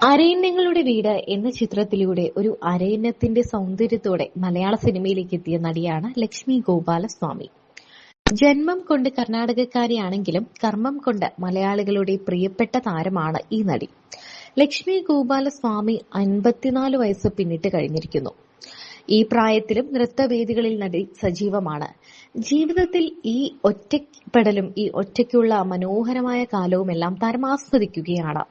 അരയന്നങ്ങളുടെ വീട് എന്ന ചിത്രത്തിലൂടെ ഒരു അരയന്നത്തിന്റെ സൗന്ദര്യത്തോടെ മലയാള സിനിമയിലേക്ക് എത്തിയ നടിയാണ് ലക്ഷ്മി ഗോപാലസ്വാമി. ജന്മം കൊണ്ട് കർണാടകക്കാരിയാണെങ്കിലും കർമ്മം കൊണ്ട് മലയാളികളുടെ പ്രിയപ്പെട്ട താരമാണ് ഈ നടി. ലക്ഷ്മി ഗോപാലസ്വാമി 54 വയസ്സ് പിന്നിട്ട് കഴിഞ്ഞിരിക്കുന്നു. ഈ പ്രായത്തിലും നൃത്തവേദികളിൽ നടി സജീവമാണ്. ജീവിതത്തിൽ ഈ ഒറ്റപ്പെടലും ഈ ഒറ്റയ്ക്കുള്ള മനോഹരമായ കാലവുമെല്ലാം താരം ആസ്വദിക്കുകയാണ്.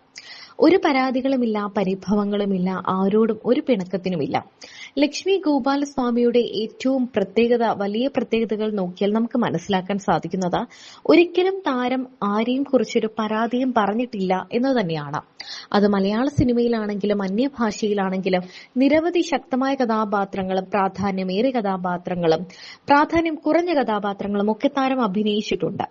ഒരു പരാതികളുമില്ല, പരിഭവങ്ങളുമില്ല, ആരോടും ഒരു പിണക്കത്തിനുമില്ല. ലക്ഷ്മി ഗോപാലസ്വാമിയുടെ ഏറ്റവും വലിയ പ്രത്യേകതകൾ നോക്കിയാൽ നമുക്ക് മനസ്സിലാക്കാൻ സാധിക്കുന്നത് ഒരിക്കലും താരം ആരെയും കുറിച്ചൊരു പരാതിയും പറഞ്ഞിട്ടില്ല എന്ന് തന്നെയാണ്. അത് മലയാള സിനിമയിലാണെങ്കിലും അന്യഭാഷയിലാണെങ്കിലും നിരവധി ശക്തമായ കഥാപാത്രങ്ങളും പ്രാധാന്യമേറിയ കഥാപാത്രങ്ങളും പ്രാധാന്യം കുറഞ്ഞ കഥാപാത്രങ്ങളും ഒക്കെ താരം അഭിനയിച്ചിട്ടുണ്ട്.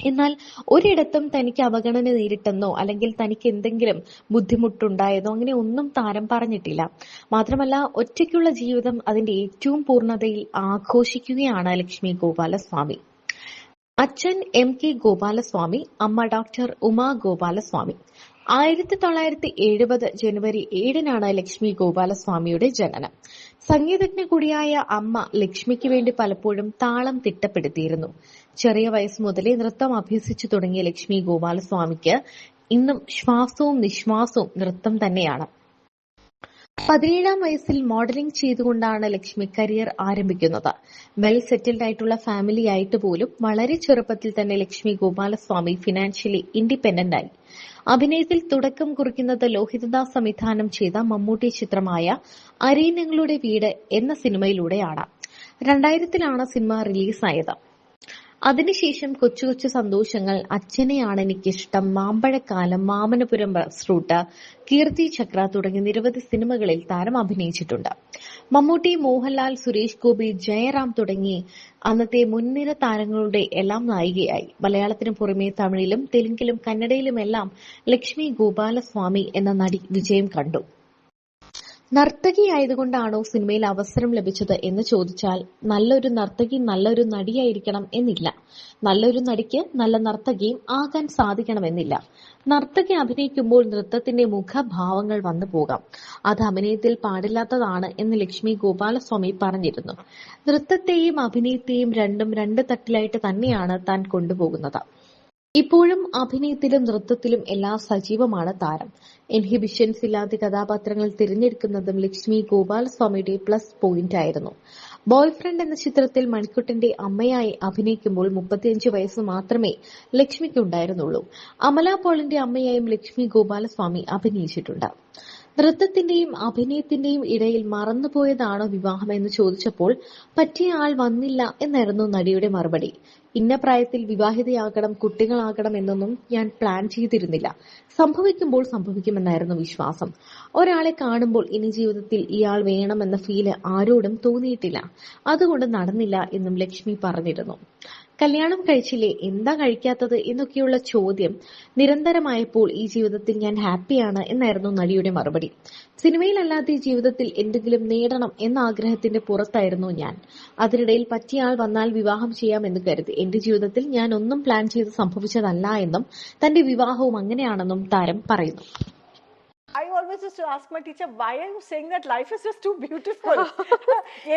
എന്നാൽ ഒരിടത്തും തനിക്ക് അവഗണന നേരിട്ടെന്നോ അല്ലെങ്കിൽ തനിക്ക് എന്തെങ്കിലും ബുദ്ധിമുട്ടുണ്ടായതോ അങ്ങനെ ഒന്നും താരം പറഞ്ഞിട്ടില്ല. മാത്രമല്ല, ഒറ്റയ്ക്കുള്ള ജീവിതം അതിന്റെ ഏറ്റവും പൂർണ്ണതയിൽ ആഘോഷിക്കുകയാണ് ലക്ഷ്മി ഗോപാലസ്വാമി. അച്ഛൻ MK ഗോപാലസ്വാമി, അമ്മ ഡോക്ടർ ഉമാ ഗോപാലസ്വാമി. 1970 ജനുവരി 7-നാണ് ലക്ഷ്മി ഗോപാലസ്വാമിയുടെ ജനനം. സംഗീതജ്ഞ കൂടിയായ അമ്മ ലക്ഷ്മിക്ക് വേണ്ടി പലപ്പോഴും താളം തിട്ടപ്പെടുത്തിയിരുന്നു. ചെറിയ വയസ്സ് മുതലേ നൃത്തം അഭ്യസിച്ചു തുടങ്ങിയ ലക്ഷ്മി ഗോപാലസ്വാമിക്ക് ഇന്നും ശ്വാസവും നിശ്വാസവും നൃത്തം തന്നെയാണ്. 17-ാം വയസ്സിൽ മോഡലിംഗ് ചെയ്തുകൊണ്ടാണ് ലക്ഷ്മി കരിയർ ആരംഭിക്കുന്നത്. വെൽ സെറ്റിൽഡ് ആയിട്ടുള്ള ഫാമിലി ആയിട്ട് പോലും വളരെ ചെറുപ്പത്തിൽ തന്നെ ലക്ഷ്മി ഗോപാലസ്വാമി ഫിനാൻഷ്യലി ഇൻഡിപെൻഡന്റ് ആയി. അഭിനയത്തിൽ തുടക്കം കുറിക്കുന്നത് ലോഹിതദാസ് സംവിധാനം ചെയ്ത മമ്മൂട്ടി ചിത്രമായ അരയന്നങ്ങളുടെ വീട് എന്ന സിനിമയിലൂടെയാണ്. 2000-ലാണ് സിനിമ റിലീസായത്. അതിനുശേഷം കൊച്ചു കൊച്ചു സന്തോഷങ്ങൾ, അച്ഛനെയാണ് എനിക്കിഷ്ടം, മാമ്പഴക്കാലം, മാമനപുരം ബസ് റൂട്ട്, കീർത്തി ചക്ര തുടങ്ങിയ നിരവധി സിനിമകളിൽ താരം അഭിനയിച്ചിട്ടുണ്ട്. മമ്മൂട്ടി, മോഹൻലാൽ, സുരേഷ് ഗോപി, ജയറാം തുടങ്ങി അന്നത്തെ മുൻനിര താരങ്ങളുടെ എല്ലാം നായികയായി. മലയാളത്തിനു പുറമെ തമിഴിലും തെലുങ്കിലും കന്നഡയിലുമെല്ലാം ലക്ഷ്മി ഗോപാലസ്വാമി എന്ന നടി വിജയം കണ്ടു. നർത്തകിയായതുകൊണ്ടാണോ സിനിമയിൽ അവസരം ലഭിച്ചത് എന്ന് ചോദിച്ചാൽ നല്ലൊരു നർത്തകി നല്ലൊരു നടിയായിരിക്കണം എന്നില്ല. നല്ലൊരു നടിക്ക് നല്ല നർത്തകിയും ആകാൻ സാധിക്കണമെന്നില്ല. നർത്തകി അഭിനയിക്കുമ്പോൾ നൃത്തത്തിന്റെ മുഖഭാവങ്ങൾ വന്നു പോകാം. അത് അഭിനയത്തിൽ പാടില്ലാത്തതാണ് എന്ന് ലക്ഷ്മി ഗോപാലസ്വാമി പറഞ്ഞിരുന്നു. നൃത്തത്തെയും അഭിനയത്തെയും രണ്ടും രണ്ട് തട്ടിലായിട്ട് തന്നെയാണ് താൻ കൊണ്ടുപോകുന്നത്. ഇപ്പോഴും അഭിനയത്തിലും നൃത്തത്തിലും എല്ലാം സജീവമാണ് താരം. ഇൻഹിബിഷൻസ് ഇല്ലാത്ത കഥാപാത്രങ്ങൾ തിരഞ്ഞെടുക്കുന്നതും ലക്ഷ്മി ഗോപാലസ്വാമിയുടെ പ്ലസ് പോയിന്റ് ആയിരുന്നു. ബോയ്ഫ്രണ്ട് എന്ന ചിത്രത്തിൽ മണിക്കുട്ടന്റെ അമ്മയായി അഭിനയിക്കുമ്പോൾ 35 വയസ്സ് മാത്രമേ ലക്ഷ്മിക്കുണ്ടായിരുന്നുള്ളൂ. അമല പോളിന്റെ അമ്മയായും ലക്ഷ്മി ഗോപാലസ്വാമി അഭിനയിച്ചിട്ടുണ്ട്. നൃത്തത്തിന്റെയും അഭിനയത്തിന്റെയും ഇടയിൽ മറന്നുപോയതാണോ വിവാഹം എന്ന് ചോദിച്ചപ്പോൾ പറ്റിയ ആൾ വന്നില്ല എന്നായിരുന്നു നടിയുടെ മറുപടി. ഇന്ന പ്രായത്തിൽ വിവാഹിതയാകണം, കുട്ടികളാകണം എന്നൊന്നും ഞാൻ പ്ലാൻ ചെയ്തിരുന്നില്ല. സംഭവിക്കുമ്പോൾ സംഭവിക്കുമെന്നായിരുന്നു വിശ്വാസം. ഒരാളെ കാണുമ്പോൾ ഇനി ജീവിതത്തിൽ ഇയാൾ വേണമെന്ന ഫീല് ആരോടും തോന്നിയിട്ടില്ല. അതുകൊണ്ട് നടന്നില്ല എന്നും ലക്ഷ്മി പറഞ്ഞിരുന്നു. കല്യാണം കഴിച്ചില്ലേ, എന്താ കഴിക്കാത്തത് എന്നൊക്കെയുള്ള ചോദ്യം നിരന്തരമായപ്പോൾ ഈ ജീവിതത്തിൽ ഞാൻ ഹാപ്പിയാണ് എന്നായിരുന്നു നടിയുടെ മറുപടി. സിനിമയിലല്ലാതെ ജീവിതത്തിൽ എന്തെങ്കിലും നേടണം എന്ന ആഗ്രഹത്തിന്റെ പുറത്തായിരുന്നു ഞാൻ. അതിനിടയിൽ പറ്റിയ ആൾ വന്നാൽ വിവാഹം ചെയ്യാമെന്ന് കരുതി. എന്റെ ജീവിതത്തിൽ ഞാൻ ഒന്നും പ്ലാൻ ചെയ്ത് സംഭവിച്ചതല്ല എന്നും തന്റെ വിവാഹവും അങ്ങനെയാണെന്നും താരം പറയുന്നു. I always used to ask my teacher, why are you saying that life is just too beautiful?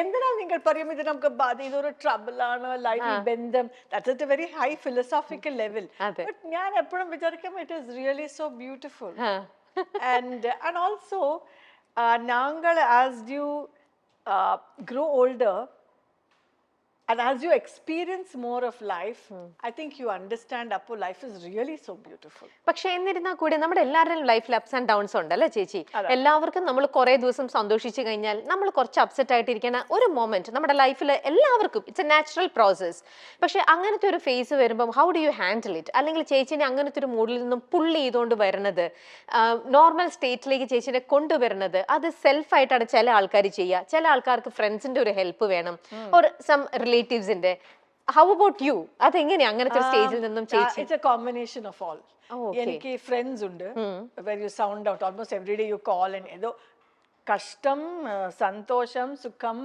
എന്തിനാ നിങ്ങൾ പറയും ഇത് നമുക്ക് ഇതൊരു ട്രബിൾ ആണ്, ലൈഫിൽ ബന്ധം. That's at a very high philosophical level. But ഞാൻ എപ്പോഴും വിചാരിക്കും it is really so beautiful. And also ഞങ്ങൾ as you grow older and as you experience more of life, I think you understand appo life is really so beautiful. പക്ഷെ എന്നിരുന്നാൽ കൂടി നമ്മുടെ എല്ലാവരുടെയും ലൈഫിൽ അപ്സ് ആൻഡ് ഡൗൺസ് ഉണ്ടല്ലേ ചേച്ചി? എല്ലാവർക്കും നമ്മൾ കുറെ ദിവസം സന്തോഷിച്ചു കഴിഞ്ഞാൽ നമ്മൾ കുറച്ച് അപ്സെറ്റ് ആയിട്ടിരിക്കുന്ന ഒരു മൊമെന്റ് നമ്മുടെ ലൈഫിൽ എല്ലാവർക്കും ഇറ്റ്സ് എ നാച്ചുറൽ പ്രോസസ്. പക്ഷെ അങ്ങനത്തെ ഒരു ഫേസ് വരുമ്പോൾ how do you handle it? അല്ലെങ്കിൽ ചേച്ചിനെ അങ്ങനത്തെ ഒരു മൂഡിൽ നിന്നും പുള്ളി ചെയ്തുകൊണ്ട് വരുന്നത്, നോർമൽ സ്റ്റേറ്റിലേക്ക് ചേച്ചിനെ കൊണ്ടുവരുന്നത്, അത് സെൽഫായിട്ടാണ് ചില ആൾക്കാർ ചെയ്യുക. ചില ആൾക്കാർക്ക് ഫ്രണ്ട്സിന്റെ ഒരു ഹെൽപ്പ് വേണം, ഓർ സം റിലേറ്റീവ്സിന്റെ. How about you? അതെങ്ങനെയാ അങ്ങനത്തെ സ്റ്റേജിൽ നിന്നും ചേച്ചി? It's a combination of all. എനിക്ക് ഫ്രണ്ട്സ് ഉണ്ട്, where you sound out almost every day you call and ഏതോ കഷ്ടം, സന്തോഷം, സുഖം,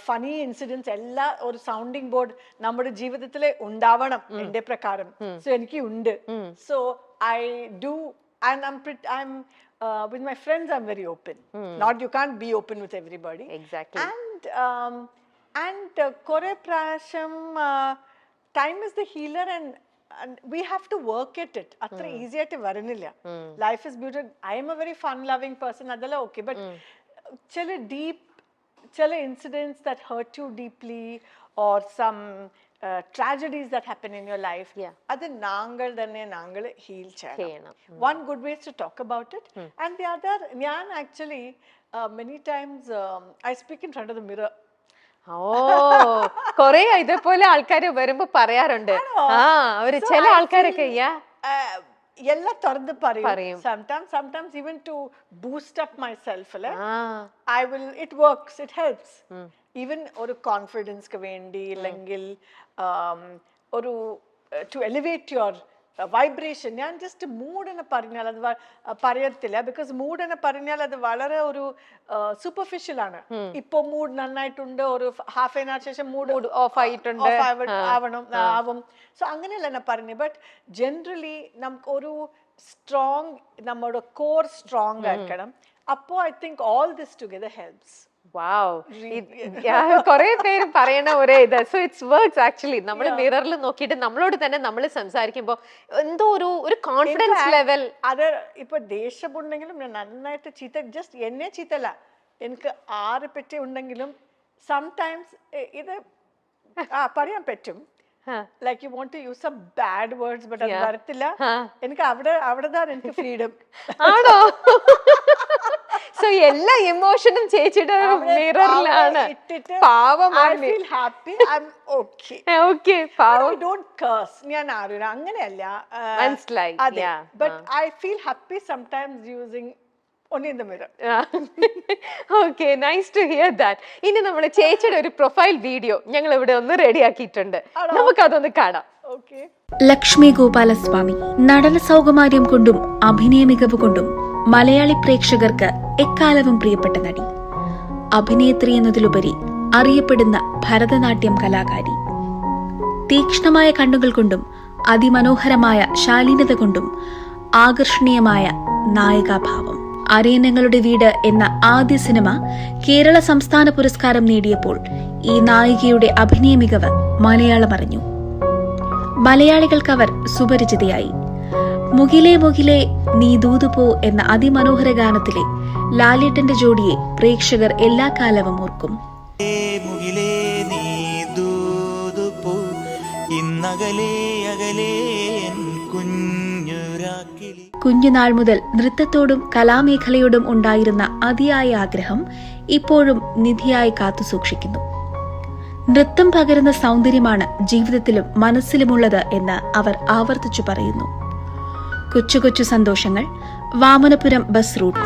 ഫണി ഇൻസിഡൻസ് എല്ലാം ഒരു സൗണ്ടിങ് ബോർഡ് നമ്മുടെ ജീവിതത്തിൽ ഉണ്ടാവണം എന്റെ പ്രകാരം. സോ എനിക്ക് ഉണ്ട്. So I do and I'm with my friends I'm very open. Not you can't be open with everybody. Exactly. And kore prasham time is the healer, and we have to work at it. Atra easy aayittu varanilla. Life is beautiful. I am a very fun loving person, adala okay, but chale incidents that hurt you deeply, or some tragedies that happen in your life, adu nangal heal cheyyanam. One good way is to talk about it, and the other, njan actually many times I speak in front of the mirror. ഓ, കൊറേ ഇതേപോലെ ആൾക്കാര് വരുമ്പോ പറയാറുണ്ട്. അവര് ചില ആൾക്കാരൊക്കെ എല്ലാം തുറന്ന് പറയും. Sometimes even to boost up myself, I will, it works, it helps. Even ഒരു കോൺഫിഡൻസ് വേണ്ടി, അല്ലെങ്കിൽ ഒരു to elevate your vibration. ഞാൻ ജസ്റ്റ് മൂഡ് എന്ന് പറഞ്ഞാൽ അത് പറയത്തില്ല, ബിക്കോസ് മൂഡ് എന്ന് പറഞ്ഞാൽ അത് വളരെ ഒരു സൂപ്പർഫിഷ്യൽ ആണ്. ഇപ്പൊ മൂഡ് നന്നായിട്ടുണ്ട്, ഒരു ഹാഫ് ആൻ അവർ ശേഷം മൂഡ് ഓഫ് ആയിട്ടുണ്ട്, ആവും. സോ അങ്ങനെയല്ല ഞാൻ പറഞ്ഞത്. ബട്ട് ജനറലി നമുക്ക് ഒരു സ്ട്രോങ്, നമ്മുടെ കോർ സ്ട്രോങ് ആക്കണം. അപ്പോ I think all this together helps. കൊറേ പേര് പറയണ ഒരേ ഇത്. So it's works actually. നമ്മൾ മിററിൽ നോക്കിയിട്ട് നമ്മളോട് തന്നെ നമ്മൾ സംസാരിക്കുമ്പോ എന്തോ ഒരു കോൺഫിഡൻസ് ലെവൽ. അത് ഇപ്പൊ ദേഷ്യമുണ്ടെങ്കിലും ഞാൻ നന്നായിട്ട് ചീത്ത, ജസ്റ്റ് എന്നെ ചീത്തല്ല, എനിക്ക് 6 പെറ്റി ഉണ്ടെങ്കിലും സംടൈംസ് ഇത് പറയാൻ പറ്റും. Like you want to use some bad words, but അത് വരത്തില്ല. എനിക്ക് അവിടെതാണ് എനിക്ക് ഫ്രീഡം. ആണോ? സോ എല്ലാ ഇമോഷനും ചേച്ചിയുടെ മിററിലാണ്. പാവമാണ്. I feel happy, I'm okay. Okay, പാവം. I don't curse. ഞാൻ ആരും അങ്ങനെയല്ല. മനസ്സിലായി. But I feel happy sometimes using only in the mirror. Okay, nice to hear that. ഇനി നമ്മൾ ചേച്ചിയുടെ ഒരു പ്രൊഫൈൽ വീഡിയോ ഞങ്ങൾ ഇവിടെ ഒന്ന് റെഡി ആക്കിയിട്ടുണ്ട്. നമുക്കതൊന്ന് കാണാം. ലക്ഷ്മി ഗോപാലസ്വാമി നടന സൗകുമാര്യം കൊണ്ടും അഭിനയ മികവ് കൊണ്ടും മലയാളി പ്രേക്ഷകർക്ക് എക്കാലവും പ്രിയപ്പെട്ട നടി. അഭിനേത്രി എന്നതിലുപരി അറിയപ്പെടുന്ന ഭരതനാട്യം കലാകാരി. തീക്ഷ്ണമായ കണ്ണുകൾ കൊണ്ടും അതിമനോഹരമായ ശാലീനത കൊണ്ടും ആകർഷണീയമായ നായികാഭാവം. അരയന്നങ്ങളുടെ വീട് എന്ന ആദ്യ സിനിമ കേരള സംസ്ഥാന പുരസ്കാരം നേടിയപ്പോൾ ഈ നായികയുടെ അഭിനയ മികവ് മലയാളം അറിഞ്ഞു. മലയാളികൾക്ക് അവർ സുപരിചിതയായി. മുകിലേ മുകിലേ നീ ദൂതുപോ എന്ന അതിമനോഹര ഗാനത്തിലെ ലാലേട്ടന്റെ ജോഡിയെ പ്രേക്ഷകർ എല്ലാ കാലവും ഓർക്കും. കുഞ്ഞുനാൾ മുതൽ നൃത്തത്തോടും കലാമേഖലയോടും ഉണ്ടായിരുന്ന അതിയായ ആഗ്രഹം ഇപ്പോഴും നിധിയായി കാത്തുസൂക്ഷിക്കുന്നു. നൃത്തം പകരുന്ന സൗന്ദര്യമാണ് ജീവിതത്തിലും മനസ്സിലുമുള്ളത് എന്ന് അവർ ആവർത്തിച്ചു പറയുന്നു. കൊച്ചു കൊച്ചു സന്തോഷങ്ങൾ, വാമനപുരം ബസ് റൂട്ട്,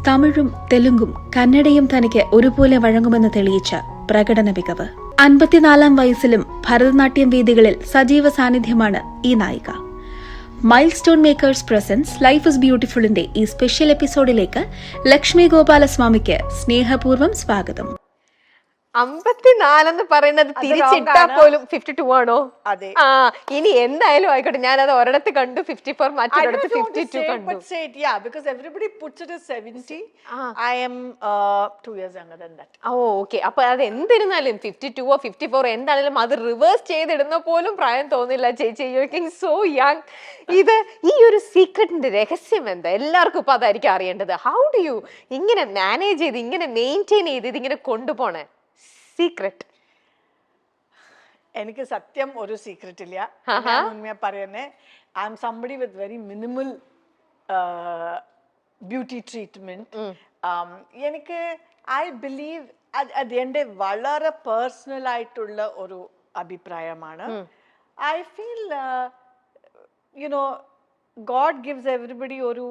തമിഴും തെലുങ്കും കന്നഡയും തനിക്ക് ഒരുപോലെ വഴങ്ങുമെന്ന് തെളിയിച്ച പ്രകടന മികവ്. 54-ാം വയസ്സിലും ഭരതനാട്യം വേദികളിൽ സജീവ സാന്നിധ്യമാണ് ഈ നായിക. Milestone makers presents life is ബ്യൂട്ടിഫുളിന്റെ ഈ സ്പെഷ്യൽ എപ്പിസോഡിലേക്ക് ലക്ഷ്മി ഗോപാലസ്വാമിക്ക് സ്നേഹപൂർവ്വം സ്വാഗതം. 54 എന്ന് പറയുന്നത് തിരിച്ചിട്ടാ പോലും 52 ആണോ? അതെ. ഇനി എന്തായാലും ആയിക്കോട്ടെ, ഞാനത് ഒരിടത്ത് കണ്ടു 54, മറ്റൊരിടത്ത് 52 കണ്ടു. Because everybody puts it as 70. I am 2 years younger than that. Okay. അപ്പൊ അത് എന്തിരുന്നാലും 52 54 എന്താണെങ്കിലും അത് റിവേഴ്സ് ചെയ്തിടുന്ന പോലും പ്രായം തോന്നില്ല ചേച്ചി. You looking so young. ഇത് ഈ ഒരു സീക്രട്ടിന്റെ രഹസ്യം എന്താ? എല്ലാവർക്കും ഇപ്പൊ അതായിരിക്കും അറിയേണ്ടത്. ഹൗ ഡു യു ഇങ്ങനെ മാനേജ് ചെയ്ത്, ഇങ്ങനെ മെയിൻറ്റെയിൻ ചെയ്ത് ഇതിങ്ങനെ കൊണ്ടുപോണേ? സീക്രട്ട് എനിക്ക് സത്യം ഒരു സീക്രട്ട് ഇല്ല. ഉണ്മയാ പറയുന്നേ. I M somebody with very minimal beauty treatment. എനിക്ക് ഐ ബിലീവ് അത് എൻ്റെ വളരെ പേഴ്സണൽ ആയിട്ടുള്ള ഒരു അഭിപ്രായമാണ്. I feel God gives everybody oru,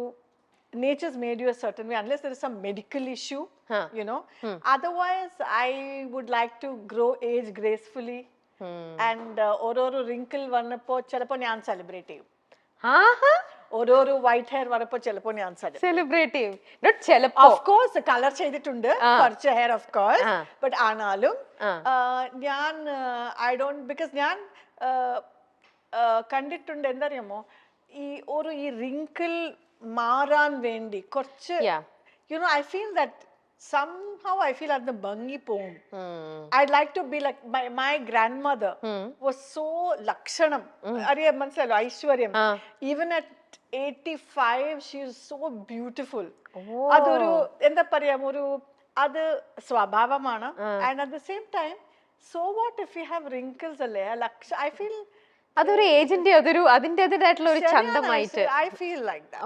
nature's made you a certain way, unless there is some medical issue, otherwise I would like to grow age gracefully. And oru wrinkle vannappo chelappo njan celebrate cheyum. ഓരോരോ white hair വരപ്പോ ചിലപ്പോ ഞാൻ celebrate ചെയ്യും Not ചിലപ്പോ of course colour ചെയ്തിട്ടുണ്ട് കുറച്ച് hair of course but ആണാലും ഞാൻ I don't because ഞാൻ കണ്ടിട്ടുണ്ട് എന്തറിയാമോ ഈ റിങ്കിൾ മാറാൻ വേണ്ടി കുറച്ച് you know I feel that somehow I feel at the bangi poem. I'd like to be like my grandmother was so lakshanam. Ariya manasalo Aishwaryam. Even at 85 she is so beautiful. Adoru enda pariyam oru adu swabhavamana and at the same time so what if we have wrinkles alle I feel അതൊരു ഏജിന്റെ അതിൻ്റെതായിട്ടുള്ള ഒരു ചന്തമായിട്ട് I feel like that.